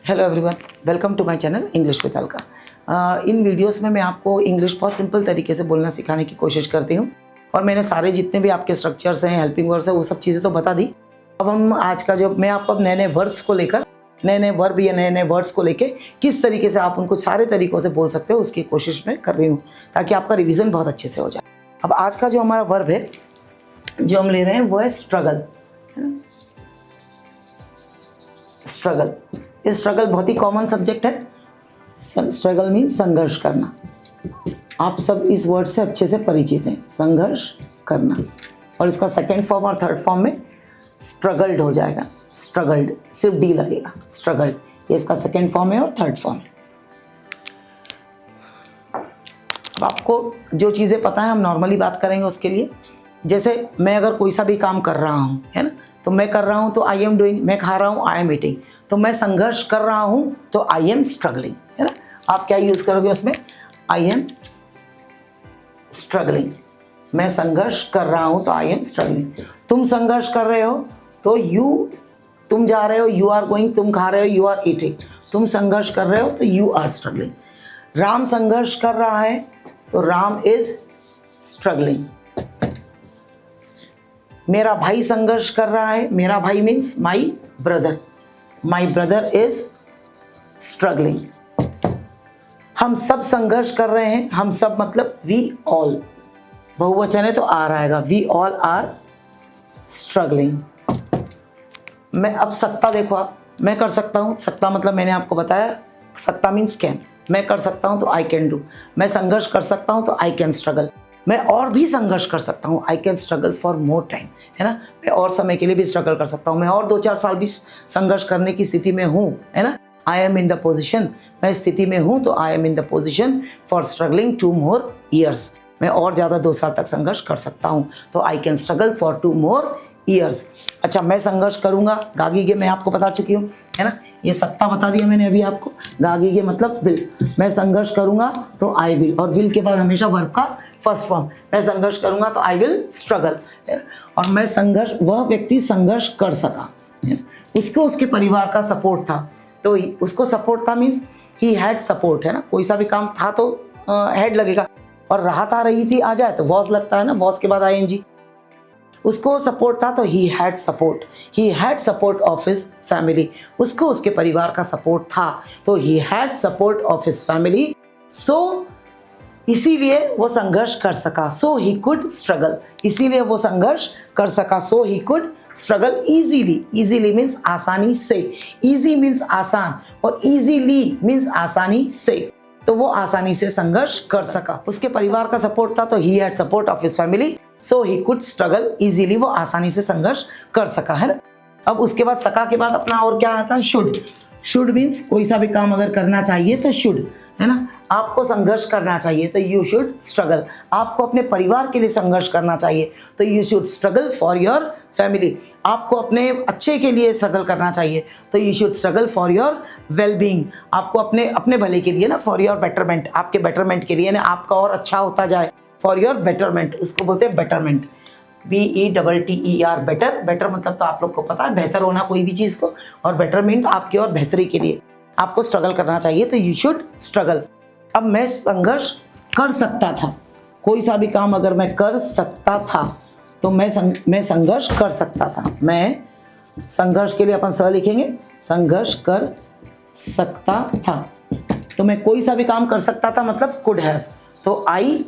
Hello everyone, welcome to my channel English with Alka. इन videos में मैं आपको इंग्लिश बहुत सिंपल तरीके से बोलना सिखाने की कोशिश करती हूँ और मैंने सारे जितने भी आपके स्ट्रक्चर्स हैं, हेल्पिंग वर्ड्स हैं, वो सब चीज़ें तो बता दी। अब हम आज का जो मैं आपको अब नए नए वर्ब्स को लेकर, नए नए वर्ब या नए नए वर्ड्स को लेके किस तरीके से आप उनको सारे तरीक़ों से बोल सकते हो उसकी कोशिश मैं कर रही हूँ ताकि आपका रिविज़न बहुत अच्छे से हो जाए। अब आज का जो हमारा वर्ब है जो हम ले रहे हैं वो है स्ट्रगल। स्ट्रगल, ये स्ट्रगल बहुत ही कॉमन सब्जेक्ट है। स्ट्रगल मीन्स संघर्ष करना। आप सब इस वर्ड से अच्छे से परिचित हैं, संघर्ष करना। और इसका सेकेंड फॉर्म और थर्ड फॉर्म में स्ट्रगल्ड हो जाएगा। स्ट्रगल्ड सिर्फ डी लगेगा, स्ट्रगल्ड, ये इसका सेकेंड फॉर्म है और थर्ड फॉर्म है। अब आपको जो चीज़ें पता है हम नॉर्मली बात करेंगे उसके लिए। जैसे मैं अगर कोई सा भी काम कर रहा हूँ, है ना, तो मैं कर रहा हूँ तो आई एम डूइंग, मैं खा रहा हूँ आई एम ईटिंग, तो मैं संघर्ष कर रहा हूँ तो आई एम स्ट्रगलिंग, है ना। आप क्या यूज़ करोगे उसमें, आई एम स्ट्रगलिंग। मैं संघर्ष कर रहा हूँ तो आई एम स्ट्रगलिंग। तुम संघर्ष कर रहे हो तो तुम जा रहे हो, यू आर गोइंग, तुम खा रहे हो, यू आर ईटिंग। तुम संघर्ष कर रहे हो तो यू आर स्ट्रगलिंग। राम संघर्ष कर रहा है तो राम इज स्ट्रगलिंग। मेरा भाई संघर्ष कर रहा है, मेरा भाई means my brother, my brother is struggling. हम सब संघर्ष कर रहे हैं, हम सब मतलब वी ऑल, बहुवचन है तो आर आएगा, वी ऑल आर स्ट्रगलिंग। मैं अब सकता, देखो आप, मैं कर सकता हूँ, सकता मतलब मैंने आपको बताया, सकता मीन्स कैन, मैं कर सकता हूँ तो आई कैन डू। मैं संघर्ष कर सकता हूँ तो आई कैन स्ट्रगल। मैं और भी संघर्ष कर सकता हूँ, I can struggle for more time, है ना। मैं और समय के लिए भी स्ट्रगल कर सकता हूँ, मैं और 2-4 साल भी संघर्ष करने की स्थिति में हूँ, है ना। I am in the position, मैं स्थिति में हूँ तो I M in the position for struggling 2 more years। मैं और ज़्यादा 2 साल तक संघर्ष कर सकता हूँ तो I can struggle for 2 more years। अच्छा, मैं संघर्ष करूँगा, गागी के मैं आपको बता चुकी हूँ, है ना। ये सत्ता बता दिया मैंने अभी आपको, गागी के मतलब विल। मैं संघर्ष करूँगा तो आई विल, और विल के बाद हमेशा वर्ब का फर्स्ट फॉर्म। मैं संघर्ष करूँगा तो आई विल स्ट्रगल। और मैं संघर्ष, वह व्यक्ति संघर्ष कर सका, उसको उसके परिवार का सपोर्ट था, तो उसको सपोर्ट था मीन्स ही हैड सपोर्ट, है ना। कोई सा भी काम था तो हैड लगेगा, और राहत आ रही थी आ जाए तो वॉज लगता है ना, वॉज के बाद आईएनजी। उसको सपोर्ट था तो he had support, he had support of his family. उसको उसके परिवार का सपोर्ट था तो he had support of his family, so इसीलिए वो संघर्ष कर सका, सो ही कुड स्ट्रगल, इसीलिए वो संघर्ष कर सका, so he could struggle easily. Easily means आसानी से, ईजी मीन्स आसान और ईजीली मीन्स आसानी से, तो वो आसानी से संघर्ष कर सका। उसके परिवार का सपोर्ट था तो he had support of his family, so he could struggle easily, वो आसानी से संघर्ष कर सका, है ना। अब उसके बाद सका के बाद अपना और क्या आता है, शुड। शुड मीन्स कोई सा भी काम अगर करना चाहिए तो शुड, है ना। आपको संघर्ष करना चाहिए तो यू शुड स्ट्रगल। आपको अपने परिवार के लिए संघर्ष करना चाहिए तो you should struggle for your family. आपको अपने अच्छे के लिए स्ट्रगल करना चाहिए तो you should struggle for your well being. आपको अपने भले के लिए ना, फॉर योर बेटरमेंट, आपके बेटरमेंट के लिए ना, आपका और अच्छा होता जाए, फॉर योर बेटरमेंट, उसको बोलते हैं बेटरमेंट, BETTER, बेटर। बेटर मतलब तो आप लोग को पता है, बेहतर होना कोई भी चीज़ को, और बेटरमेंट आपकी और बेहतरी के लिए आपको स्ट्रगल करना चाहिए तो यू शुड स्ट्रगल। अब मैं संघर्ष कर सकता था, कोई सा भी काम अगर मैं कर सकता था तो मैं संघर्ष कर सकता था। मैं संघर्ष के लिए अपन स लिखेंगे, संघर्ष कर सकता था, तो मैं कोई सा भी काम कर सकता था मतलब कुड हैव, तो आई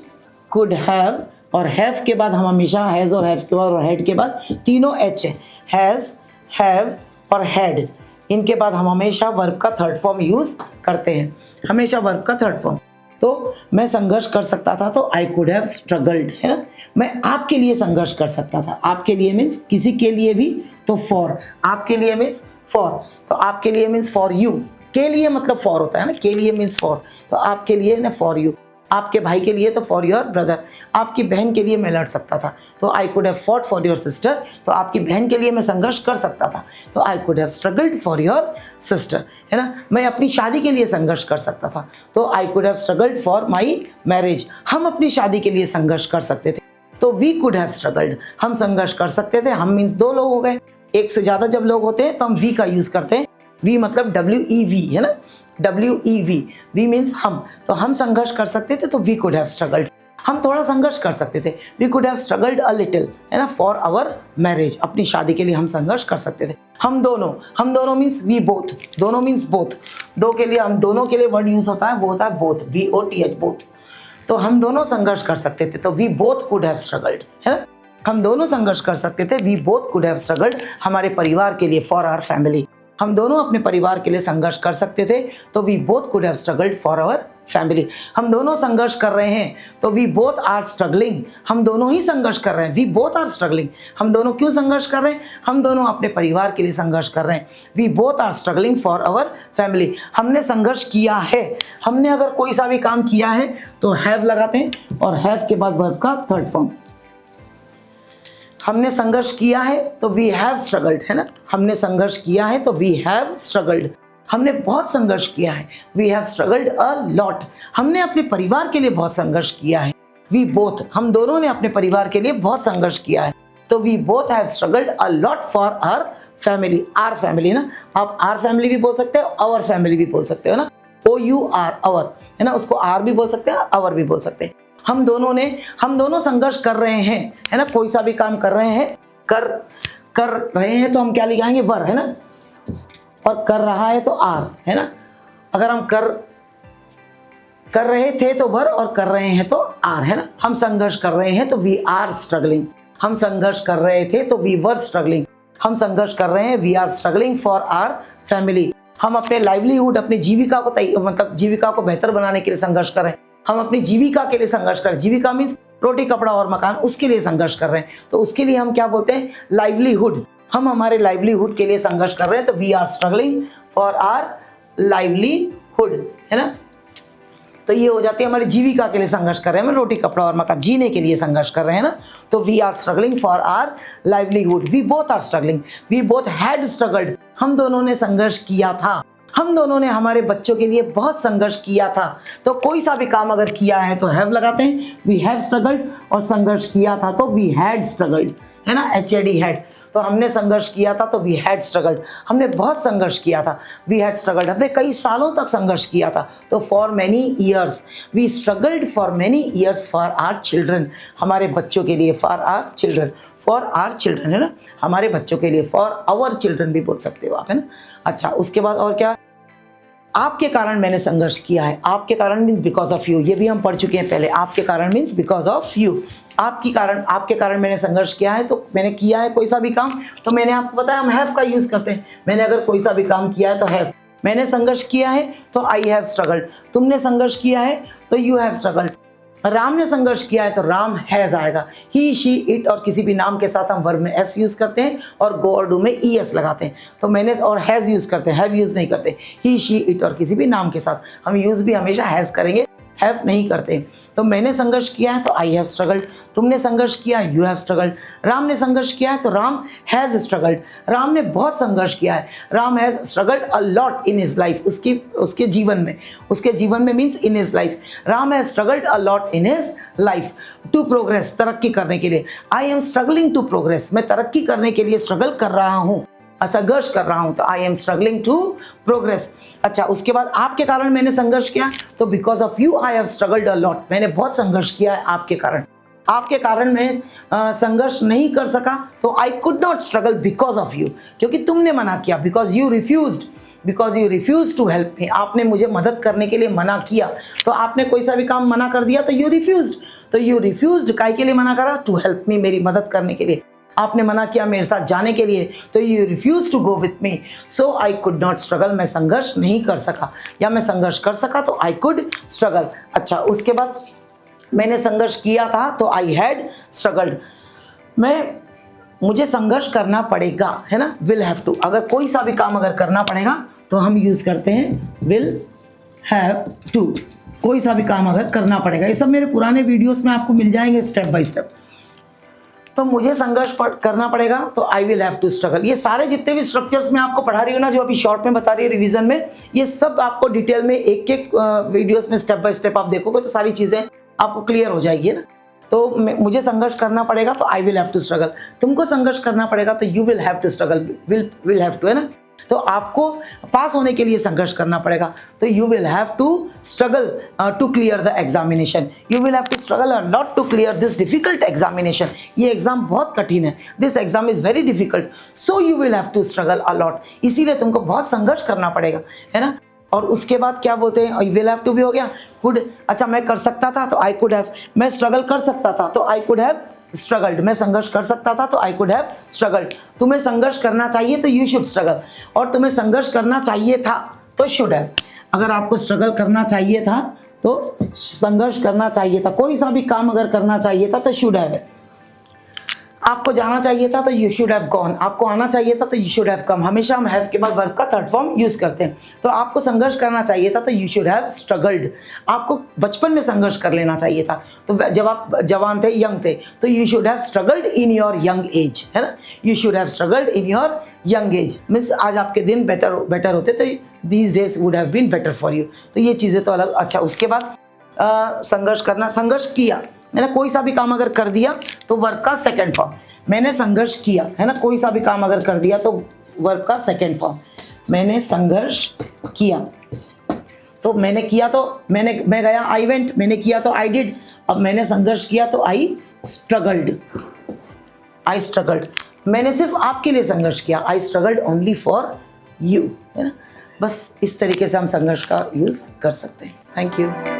कुड हैव, और हैव के बाद हम हमेशा हैज़ और हैव के बाद और हैड के बाद तीनों एच है, हैज़, हैव और हैड, इनके बाद हम हमेशा वर्ब का थर्ड फॉर्म यूज़ करते हैं, हमेशा वर्ब का थर्ड फॉर्म। तो मैं संघर्ष कर सकता था तो आई कुड हैव स्ट्रगल्ड, है ना। मैं आपके लिए संघर्ष कर सकता था, आपके लिए मीन्स किसी के लिए भी तो फॉर, आपके लिए मीन्स फॉर, तो आपके लिए मीन्स फॉर यू, के लिए मतलब फॉर होता है ना, के लिए मीन्स फॉर, तो आपके लिए ना फॉर यू। आपके भाई के लिए तो फॉर योर ब्रदर, आपकी बहन के लिए मैं लड़ सकता था तो I could have fought for your sister, तो आपकी बहन के लिए मैं संघर्ष कर सकता था तो I could have struggled for your sister, है ना। मैं अपनी शादी के लिए संघर्ष कर सकता था तो I could have struggled for my marriage. हम अपनी शादी के लिए संघर्ष कर सकते थे तो वी कुड हैव स्ट्रगल्ड, हम संघर्ष कर सकते थे। हम मीन्स 2 लोग हो गए, एक से ज़्यादा जब लोग होते हैं तो हम वी का यूज़ करते हैं, वी मतलब WEV है ना, WEV, वी मीन्स हम, तो हम संघर्ष कर सकते थे तो वी कुड हैव स्ट्रगल्ड, हम थोड़ा संघर्ष कर सकते थे, we could have struggled a little है ना, फॉर आवर मैरिज, अपनी शादी के लिए हम संघर्ष कर सकते थे। हम दोनों मीन्स वी बोथ, दोनों मीन्स बोथ, दो के लिए हम दोनों के लिए वर्ड यूज होता है, वो होता है बोथ, BOTH बोथ, तो हम दोनों संघर्ष कर सकते थे, तो we both could have struggled है ना, हम दोनों संघर्ष कर सकते थे, we both could have struggled, हमारे परिवार के लिए, फॉर आवर फैमिली, हम दोनों अपने परिवार के लिए संघर्ष कर सकते थे, तो we both could have struggled for our family. हम दोनों संघर्ष कर रहे हैं तो वी बोथ आर स्ट्रगलिंग, हम दोनों ही संघर्ष कर रहे हैं, वी बोथ आर स्ट्रगलिंग, हम दोनों क्यों संघर्ष कर रहे हैं, हम दोनों अपने परिवार के लिए संघर्ष कर रहे हैं, we both are struggling for our family. हमने संघर्ष किया है, हमने अगर कोई सा भी काम किया है तो हैव लगाते हैं और हैव के बाद वर्ब का थर्ड फॉर्म। हमने संघर्ष किया है तो वी हैव स्ट्रगल्ड है ना, हमने संघर्ष किया है तो वी हैव स्ट्रगल्ड, हमने बहुत संघर्ष किया है, we have struggled a lot, हमने अपने परिवार के लिए बहुत संघर्ष किया है, वी बोथ, हम दोनों ने अपने परिवार के लिए बहुत संघर्ष किया है, तो we both have struggled a lot for our family, our family ना, आप आर फैमिली भी बोल सकते हो, आवर फैमिली भी बोल सकते हो ना, OUR आवर है ना, उसको आर भी बोल सकते हैं, आवर भी बोल सकते हैं। हम दोनों संघर्ष कर रहे हैं है ना, कोई सा भी काम कर रहे हैं, कर रहे हैं तो हम क्या लिखाएंगे, वर है ना, और कर रहा है तो आर है ना, अगर हम कर रहे थे तो वर और कर रहे हैं तो आर है ना, हम संघर्ष कर रहे हैं तो वी आर स्ट्रगलिंग, हम संघर्ष कर रहे थे तो वी वर स्ट्रगलिंग, हम संघर्ष कर रहे हैं, we are struggling for our family. हम अपने लाइवलीहुड, अपनी जीविका को मतलब जीविका को बेहतर बनाने के लिए संघर्ष कर रहे हैं, हम अपनी जीविका के लिए संघर्ष कर रहे हैं, जीविका मीन्स रोटी कपड़ा और मकान, उसके लिए संघर्ष कर रहे हैं, तो उसके लिए हम क्या बोलते हैं, लाइवलीहुड, हम हमारे लाइवलीहुड के लिए संघर्ष कर रहे हैं, तो we are struggling for our livelihood है ना, तो ये हो जाती है हमारी जीविका के लिए संघर्ष कर रहे हैं, हम रोटी कपड़ा और मकान जीने के लिए संघर्ष कर रहे हैं ना, तो we are struggling for our livelihood. We both are struggling, we both had struggled, हम दोनों ने संघर्ष किया था, हम दोनों ने हमारे बच्चों के लिए बहुत संघर्ष किया था, तो कोई सा भी काम अगर किया है तो हैव लगाते हैं, वी हैव स्ट्रगल्ड, और संघर्ष किया था तो वी हैड स्ट्रगल्ड है ना, HAD हैड, तो हमने संघर्ष किया था तो वी हैड स्ट्रगल्ड, हमने बहुत संघर्ष किया था, वी हैड स्ट्रगल्ड, हमने कई सालों तक संघर्ष किया था, तो for many years, we struggled for many years for our children, हमारे बच्चों के लिए, for our children, for our children है ना, हमारे बच्चों के लिए, फॉर आवर चिल्ड्रन भी बोल सकते हो आप है ना। अच्छा, उसके बाद और क्या, आपके कारण मैंने संघर्ष किया है, आपके कारण मीन्स बिकॉज ऑफ यू, ये भी हम पढ़ चुके हैं पहले, आपके कारण मीन्स बिकॉज ऑफ यू, आपके कारण मैंने संघर्ष किया है, तो मैंने किया है कोई सा भी काम, तो मैंने आपको बताया हम हैव का यूज करते हैं, मैंने अगर कोई सा भी काम किया है तो हैव, मैंने संघर्ष किया है तो आई हैव स्ट्रगल्ड, तुमने संघर्ष किया है तो यू हैव स्ट्रगल्ड, राम ने संघर्ष किया है तो राम हैज आएगा, ही शी इट और किसी भी नाम के साथ हम वर्ब में एस यूज करते हैं और गो और डू में ES लगाते हैं, तो मैंने और हैज यूज करते हैं, हैव यूज नहीं करते, ही शी इट और किसी भी नाम के साथ हम यूज भी हमेशा हैज करेंगे, हैव नहीं करते। तो मैंने संघर्ष किया है तो आई हैव स्ट्रगल्ड, तुमने संघर्ष किया यू हैव स्ट्रगल्ड, राम ने संघर्ष किया है तो राम हैज स्ट्रगल्ड, राम ने बहुत संघर्ष किया है, Ram has struggled a lot in his life, उसके जीवन में means in his life, Ram has struggled a lot in his life to progress, तरक्की करने के लिए, I am struggling to progress, मैं तरक्की करने के लिए स्ट्रगल कर रहा हूँ, संघर्ष कर रहा हूं, तो I am struggling to progress. अच्छा, उसके बाद आपके कारण मैंने संघर्ष किया, तो because of you I have struggled a lot, मैंने बहुत संघर्ष किया है आपके कारण, आपके कारण मैं संघर्ष नहीं कर सका, तो I could not struggle because of you, क्योंकि तुमने मना किया, because you refuse to help me, आपने मुझे मदद करने के लिए मना किया, तो आपने कोई सा भी काम मना कर दिया तो यू रिफ्यूज्ड, काय के लिए मना करा, टू हेल्प मी, मेरी मदद करने के लिए, आपने मना किया मेरे साथ जाने के लिए, तो you refuse to go with me, so I could not struggle, मैं संघर्ष नहीं कर सका, या मैं संघर्ष कर सका तो आई कुड स्ट्रगल। अच्छा, उसके बाद मैंने संघर्ष किया था तो आई हैड स्ट्रगल्ड, मुझे संघर्ष करना पड़ेगा है ना, विल हैव टू, अगर कोई सा भी काम अगर करना पड़ेगा तो हम यूज करते हैं विल हैव टू, कोई सा भी काम अगर करना पड़ेगा, ये सब मेरे पुराने वीडियोस में आपको मिल जाएंगे स्टेप बाय स्टेप। तो मुझे संघर्ष करना पड़ेगा तो I will have to struggle, ये सारे जितने भी स्ट्रक्चर्स मैं आपको पढ़ा रही हूँ ना, जो अभी शॉर्ट में बता रही है रिवीजन में, ये सब आपको डिटेल में एक एक वीडियोस में स्टेप बाय स्टेप आप देखोगे तो सारी चीज़ें आपको क्लियर हो जाएगी ना। तो मुझे संघर्ष करना पड़ेगा तो I will have to struggle, तुमको संघर्ष करना पड़ेगा तो you will have to struggle, will have to है ना, तो आपको पास होने के लिए संघर्ष करना पड़ेगा। तो you will have to struggle to clear the examination, you will have to struggle a lot to clear this difficult examination. ये एग्जाम बहुत कठिन है, this exam is very difficult, so you will have to struggle a lot. इसीलिए तुमको बहुत संघर्ष करना पड़ेगा, है ना। और उसके बाद क्या बोलते हैं, विल हैव टू भी हो गया, कुड, अच्छा मैं कर सकता था तो आई कुड हैव, मैं स्ट्रगल कर सकता था तो आई कुड हैव स्ट्रगल्ड, मैं संघर्ष कर सकता था तो आई कुड हैव स्ट्रगल्ड। तुम्हें संघर्ष करना चाहिए तो यू शुड स्ट्रगल, और तुम्हें संघर्ष करना चाहिए था तो शुड हैव। अगर आपको स्ट्रगल करना चाहिए था तो संघर्ष करना चाहिए था, कोई सा भी काम अगर करना चाहिए था तो शुड हैव है। आपको जाना चाहिए था तो यू शुड हैव गॉन, आपको आना चाहिए था तो यू शुड हैव कम। हमेशा हम हैव के बाद वर्ब का थर्ड फॉर्म यूज करते हैं। तो आपको संघर्ष करना चाहिए था तो यू शुड हैव स्ट्रगल्ड, आपको बचपन में संघर्ष कर लेना चाहिए था। तो जब आप जवान थे, यंग थे, तो you should have struggled in your young age, है ना, you should have struggled in your young age. Means आज आपके दिन बेटर होते तो these days would have been better for you. तो ये चीज़ें तो अलग। अच्छा, उसके बाद संघर्ष करना, संघर्ष किया, मैंने कोई सा भी काम अगर कर दिया तो वर्ब का सेकंड फॉर्म, मैंने संघर्ष किया, है ना, कोई सा भी काम अगर कर दिया तो वर्ब का सेकंड फॉर्म, मैंने संघर्ष किया। तो मैंने किया तो मैं गया, आई वेंट, मैंने किया तो आई डिड, अब मैंने संघर्ष किया तो आई स्ट्रगल्ड, आई स्ट्रगल्ड। मैंने सिर्फ आपके लिए संघर्ष किया, आई स्ट्रगल्ड ओनली फॉर यू, है ना। बस इस तरीके से हम संघर्ष का यूज कर सकते हैं। Thank you.